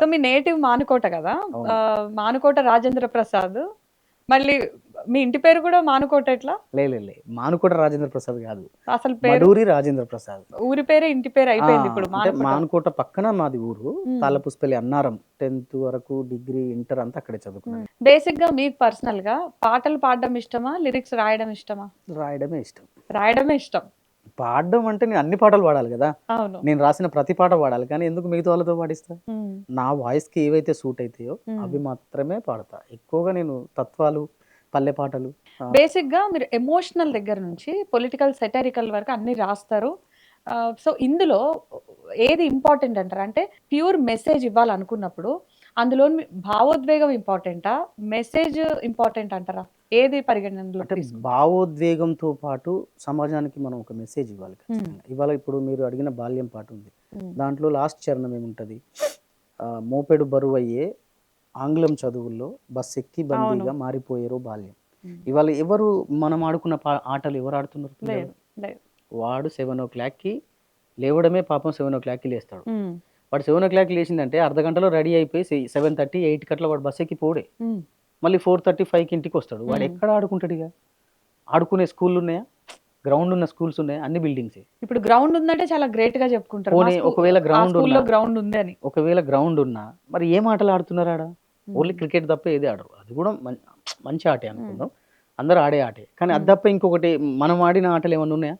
So మీ native Manukota కదా, అవును. మానుకోట రాజేంద్ర ప్రసాద్. మళ్ళీ మీ ఇంటి పేరు కూడా మానుకోట ఎట్లా? లే మానుకోట రాజేంద్ర ప్రసాద్ కాదు, అసలు పేరు మడూరి రాజేంద్ర ప్రసాద్. ఊరి పేరే ఇంటి పేరు అయిపోయింది ఇప్పుడు అంటే మానుకోట. మానుకోట పక్కన మాది ఊరు. తాళ్ళపుస్పల్లి అన్నారం. 10th వరకు, డిగ్రీ, ఇంటర్ అంతా అక్కడే చదువుకున్నాను. బేసిక్ గా మీకు పర్సనల్ గా పాటలు పాడడం ఇష్టమా, లిరిక్స్ రాయడం ఇష్టమా? రాయడమే ఇష్టం. రాయడమే ఇష్టం. పాడడం అంటే నేను అన్ని పాటలు పాడాలి కదా, అవును. నేను రాసిన ప్రతి పాట పాడాలి, కానీ ఎందుకు మిగతా వాళ్ళతో పాడిస్తా? ఉమ్, నా వాయిస్కి ఏవైతే సూట్ అవుతాయో అవి మాత్రమే పాడతా. ఎక్కువగా నేను తత్వాలు, పల్లె పాటలు. బేసిక్ గా మీరు ఎమోషనల్ దగ్గర నుంచి పొలిటికల్ సెటరికల్ వరకు అన్ని రాస్తారు. సో ఇందులో ఏది ఇంపార్టెంట్ అంటారా? అంటే ప్యూర్ మెసేజ్ ఇవ్వాలనుకున్నప్పుడు అందులో భావోద్వేగం ఇంపార్టెంటా, మెసేజ్ ఇంపార్టెంట్ అంటారా? ఏది పరిగణనలో అంటే తీసుకుంటారు? భావోద్వేగంతో పాటు సమాజానికి మనం ఒక మెసేజ్ ఇవ్వాలి ఖచ్చితంగా. ఇవాళ ఇప్పుడు మీరు అడిగిన బాల్యం పాట ఉంది, దాంట్లో లాస్ట్ చరణం ఏముంటది? మోపెడు బరువయ్యే ఆంగ్లం చదువుల్లో బస్ ఎక్కి బందీగా మారిపోయారో బాల్యం. ఇవాళ ఎవరు మనం ఆడుకున్న ఆటలు ఎవరు ఆడుతున్నారు పిల్లలు? లేదు లేదు. వాడు 7 o'clockకి లేవడమే పాపం, 7 o'clockకి లేస్తాడు. వాడు 7 o'clockకి లేచిందంటే అర్ధ గంటలో రెడీ అయిపోయి 7:30, 8 కట్ల వాడు బస్ ఎక్కి పోడే. మళ్ళీ 4:30, 5కి ఇంటికి వస్తాడు. వాడు ఎక్కడ ఆడుకుంటాడు? ఇక ఆడుకునే స్కూళ్ళు ఉన్నాయా? గ్రౌండ్ ఉన్న స్కూల్స్ ఉన్నాయా? అన్ని బిల్డింగ్సే. ఇప్పుడు గ్రౌండ్ ఉందంటే చాలా గ్రేట్ గా చెప్పుకుంటారు. పోనీ ఒకవేళ గ్రౌండ్ ఉంది అని, ఒకవేళ గ్రౌండ్ ఉన్నా మరి ఏం ఆటలు ఆడుతున్నారు ఆడ? ఓన్లీ క్రికెట్ తప్ప ఏది ఆడరు. అది కూడా మంచి ఆటే అనుకుందాం, అందరూ ఆడే ఆటే. కానీ అది తప్ప ఇంకొకటి మనం ఆడిన ఆటలు ఏమన్నా ఉన్నాయా?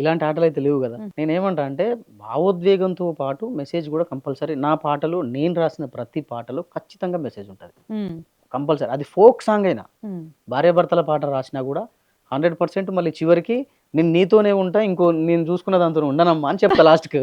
ఇలాంటి ఆటలు అయితే లేవు కదా. నేనేమంటా అంటే భావోద్వేగంతో పాటు మెసేజ్ కూడా కంపల్సరీ. నా పాటలు, నేను రాసిన ప్రతి పాటలో ఖచ్చితంగా మెసేజ్ ఉంటుంది కంపల్సరీ. అది ఫోక్ సాంగ్ అయినా, భార్యాభర్తల పాట రాసినా కూడా 100% మళ్ళీ చివరికి నేను నీతోనే ఉంటా, ఇంకో నేను చూసుకున్న దాంతో ఉండనమ్మా అని చెప్తా లాస్ట్కి.